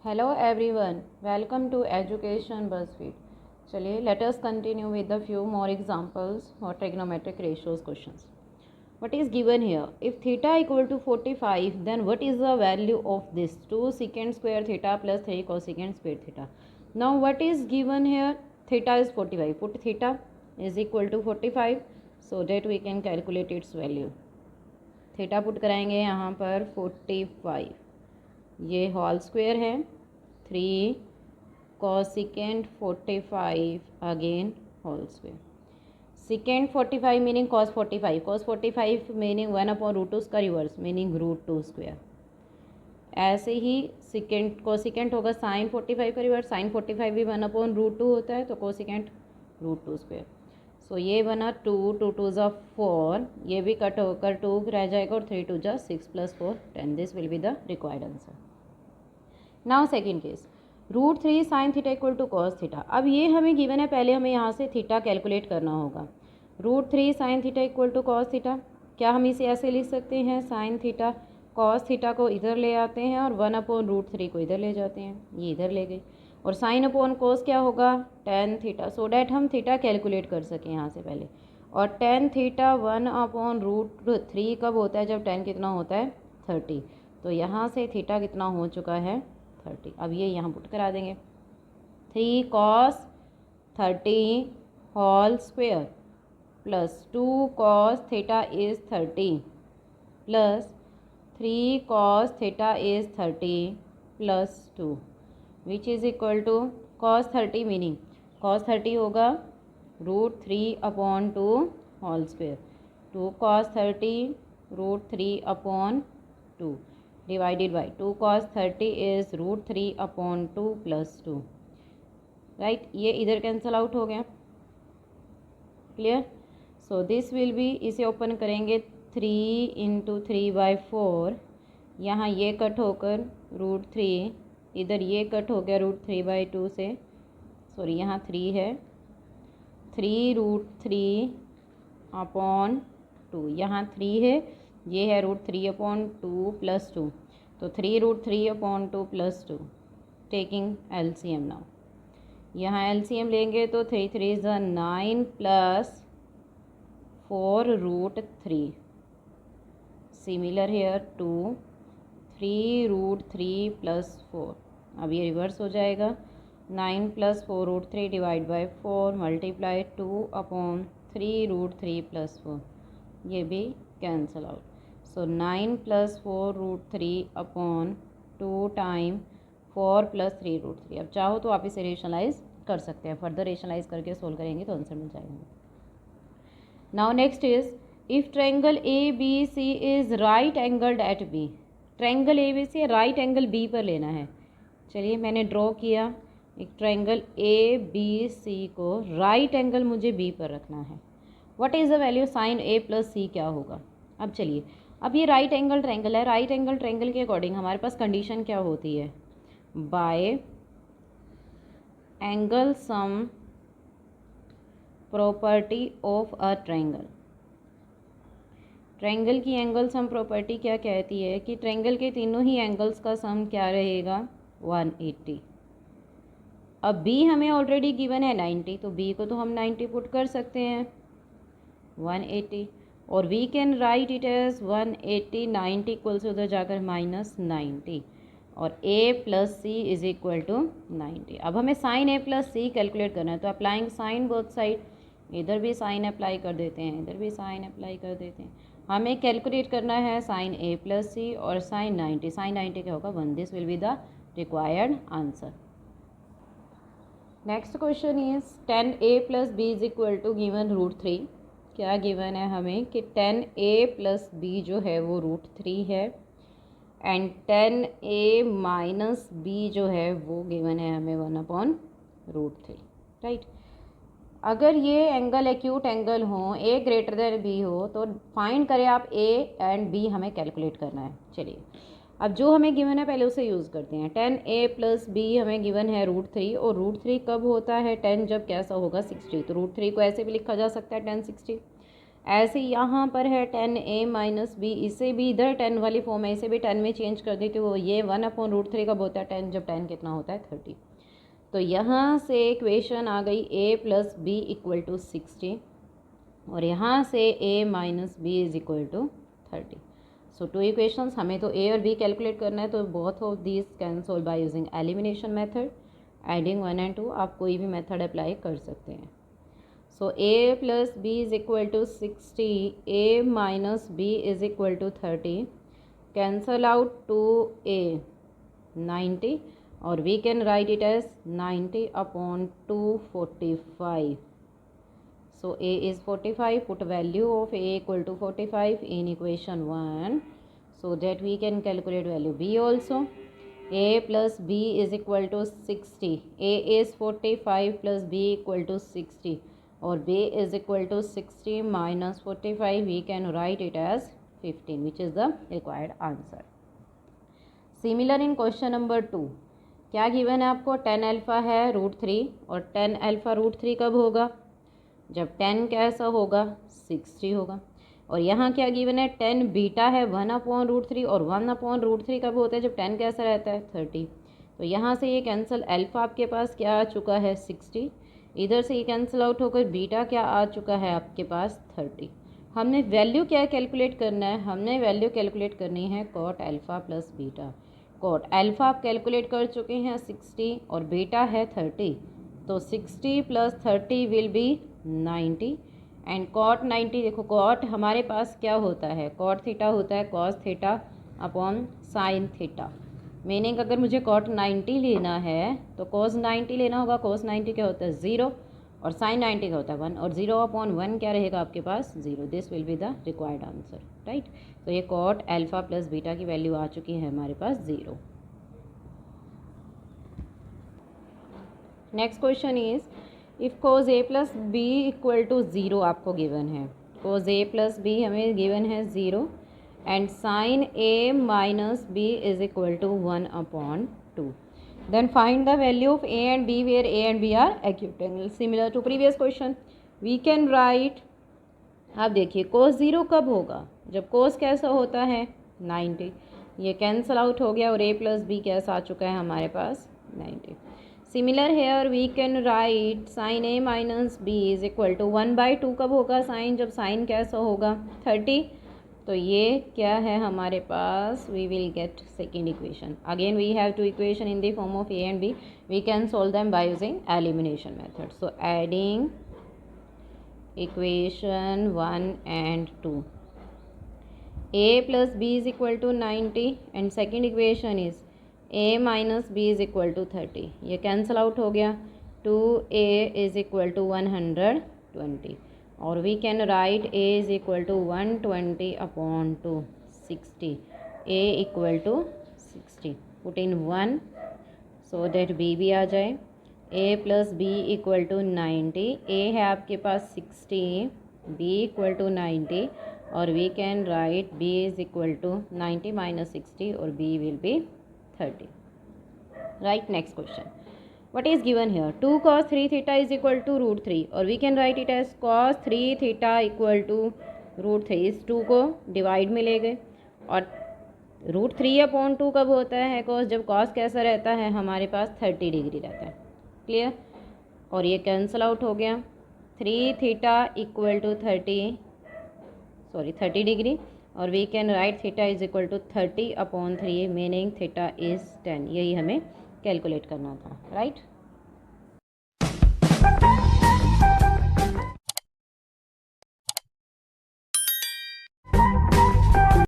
Hello everyone, welcome to education BuzzFeed। चलिए let us continue with the few more examples for trigonometric ratios questions. What is given here? If theta equal to 45 then what is the value of this 2 secant square theta plus 3 cosecant square theta। Now what is given here? Theta is 45, put theta is equal to 45 so that we can calculate its value. Theta पुट कराएंगे यहाँ पर 45, ये whole square है, 3 cosecant 45 again whole square. secant 45 meaning cos 45, cos 45 meaning 1/√2 उसका reverse meaning √2 square. ऐसे ही secant cosecant होगा sin 45 का रिवर्स, sin 45 भी 1/√2 होता है तो cosecant √2 स्क्वायर। सो ये बना 2, 2 2 ज़ा 4, ये भी कट होकर 2 रह जाएगा और 3 2 ज़ा 6 + 4 10। This will be the required answer. Now second case, √3 sin theta equal to cos theta. अब ये हमें गिवन है, पहले हमें यहाँ से थीटा कैलकुलेट करना होगा। √3 sin theta equal to cos theta, क्या हम इसे ऐसे लिख सकते हैं? sin थीटा cos थीटा को इधर ले आते हैं और 1/√3 को इधर ले जाते हैं, ये इधर ले गई, और sin अपॉन cos क्या होगा? tan थीटा, सो डैट हम थीटा कैलकुलेट कर सकें यहाँ से पहले। और tan थीटा 1/√3 कब होता है? जब tan कितना होता है? 30। तो यहाँ से थीटा कितना हो चुका है? 30। अब ये यहाँ पुट करा देंगे, 3 cos 30 whole square plus 2 cos theta is 30 plus 3 cos theta is 30 plus 2 which is equal to cos 30 meaning cos 30 होगा √3/2 whole square, 2 cos 30 √3/2 divided by 2 cos 30 is √3/2 plus 2, right. ये इधर कैंसल आउट हो गया, clear. So this will B, इसे open करेंगे 3 × 3/4, यहाँ ये cut होकर √3, इधर ये कट हो गया √3/2 से, सॉरी यहाँ 3 है, 3 √3/2, यहाँ 3 है, ये है √3/2 प्लस 2, तो 3 √3/2 प्लस 2, टेकिंग LCM नाउ। यहाँ LCM लेंगे तो 3 3 ज़ा 9 प्लस 4 √3, सिमिलर हेयर 2 3 √3 प्लस 4। अब ये रिवर्स हो जाएगा, 9 plus 4 √3 divide by 4 multiply 2/3 √3 plus 4, ये भी कैंसल आउट। सो 9 प्लस 4 √3/2 टाइम 4 प्लस 3 √3। अब चाहो तो आप इसे रेशनलाइज कर सकते हैं, फर्दर रेशनलाइज करके सोल्व करेंगे तो आंसर मिल जाएगा। Now next is, if triangle ABC is right angled at B। Triangle ABC right angle B पर लेना है। चलिए मैंने ड्रॉ किया एक ट्रायंगल ABC को, राइट एंगल मुझे B पर रखना है। What is the value sin A + C क्या होगा? अब चलिए, अब ये राइट एंगल ट्रायंगल है, राइट एंगल ट्रायंगल के अकॉर्डिंग हमारे पास कंडीशन क्या होती है? Bye angle sum property of a triangle. Triangle की एंगल सम प्रॉपर्टी क्या कहती है कि ट्रायंगल के तीनों ही एंगल्स का सम क्या रहेगा? 180। अब B हमें ऑलरेडी गिवन है 90, तो B को तो हम 90 पुट कर सकते हैं, 180, और we can write it as 180, 90 equals उधर जाकर -90, और A + C is equal to 90। अब हमें sin A + C कैलकुलेट करना है, तो अप्लाइंग साइन बोथ साइड, इधर भी साइन अप्लाई कर देते हैं, इधर भी साइन अप्लाई कर देते हैं। हमें कैलकुलेट करना है sin A + C और sin 90, sin 90 क्या होगा? 1। This will be the required answer. Next question is, tan A + B is equal to given √3। क्या गिवन है हमें कि tan A + B जो है वो √3 है, एंड tan A - B जो है वो गिवन है हमें 1/√3, राइट। अगर ये एंगल एक्यूट एंगल हो, A > B हो, तो फाइंड करें आप A एंड B हमें कैलकुलेट करना है। चलिए अब जो हमें गिवन है पहले उसे यूज़ करते हैं। tan A + B हमें गिवन है √3, और √3 कब होता है? tan जब कैसा होगा? 60। तो √3 को ऐसे भी लिखा जा सकता है tan 60। ऐसे यहाँ पर है 10a माइनस बी, इसे भी इधर 10 वाली फॉर्म है, इसे भी 10 में चेंज कर दी तो ये 1/√3 कब होता है 10, जब 10 कितना होता है 30। तो यहाँ से इक्वेशन आ गई a plus B equal to 60 और यहाँ से a minus B is equal to 30। So two equations, हमें तो a और b कैलकुलेट करना है, तो both of these can solve by using elimination method, adding 1 and 2। आप कोई भी मेथड अप्लाई कर सकते हैं। So a plus B is equal to 60, a minus B is equal to 30, cancel out 2a 90 और we can write it as 90/245। So a is 45, put value of a equal to 45 in equation 1 so that we can calculate value b also. A plus b is equal to 60, a is 45 plus b equal to 60 or b is equal to 60 minus 45, we can write it as 15, which is the required answer. Similar in question number 2, क्या given है आपको 10 alpha है √3 और 10 alpha √3 कब होगा, जब 10 कैसा होगा 60 होगा। और यहाँ क्या गिवन है 10 बीटा है 1/√3 और 1/√3 कब होता है, जब 10 कैसा रहता है 30। तो यहाँ से ये कैंसिल, अल्फ़ा आपके पास क्या आ चुका है 60, इधर से ये कैंसिल आउट होकर बीटा क्या आ चुका है आपके पास 30। हमने वैल्यू क्या कैलकुलेट करना है, हमने वैल्यू कैलकुलेट करनी है cot alpha plus beta. Cot alpha आप कैलकुलेट कर चुके हैं 60 और बीटा है 30, तो 60 प्लस 30 विल बी 90 एंड कॉट 90, देखो कॉट हमारे पास क्या होता है, कॉट थीटा होता है cos theta upon sine theta. Meaning अगर मुझे कॉट 90 लेना है तो कॉस 90 लेना होगा, कॉस 90 क्या होता है 0 और साइन 90 का होता है 1 और 0/1 क्या रहेगा आपके पास 0। This will be the required answer, right. तो ये कॉट अल्फ़ा प्लस बीटा की वैल्यू आ चुकी है हमारे पास 0। Next question is if cos a plus B equal to 0 आपको गिवन है, cos a प्लस बी हमें गिवन है 0 and sine a minus B is equal to 1/2, then find the value of a and b where a and b are acute angle. Similar to previous question, we can write, आप देखिए cos 0 कब होगा, जब cos कैसा होता है 90, ये cancel out हो गया और a प्लस बी कैसा आ चुका है हमारे पास 90। Similar here we can write sine a minus B is equal to 1/2 कब होगा साइन, जब साइन कैसा होगा 30। तो ये क्या है हमारे पास, we will get second equation. Again we have two equation in the form of a and b, we can solve them by using elimination method. So adding equation 1 and 2, a plus B is equal to 90 and second equation is a minus B is equal to 30, ये cancel out हो गया, 2a is equal to 120 और we can write a is equal to 120/2 60, a equal to 60, put in 1 so that b भी आ जाए। a plus B equal to 90, a है आपके पास 60, b equal to 90 और we can write b is equal to 90 minus 60 और b will be 30, right। Next question, what is given here, 2 cos 3 theta is equal to √3 और we can write it as cos 3 theta equal to √3। इस 2 को divide में ले गए और √3/2 कब होता है cos, जब cos कैसा रहता है हमारे पास 30 डिग्री रहता है, क्लियर। और ये कैंसल आउट हो गया, 3 थीटा इक्वल टू 30 डिग्री और we can write theta is equal to 30/3 meaning theta is 10। यही हमें कैलकुलेट करना था, राइट।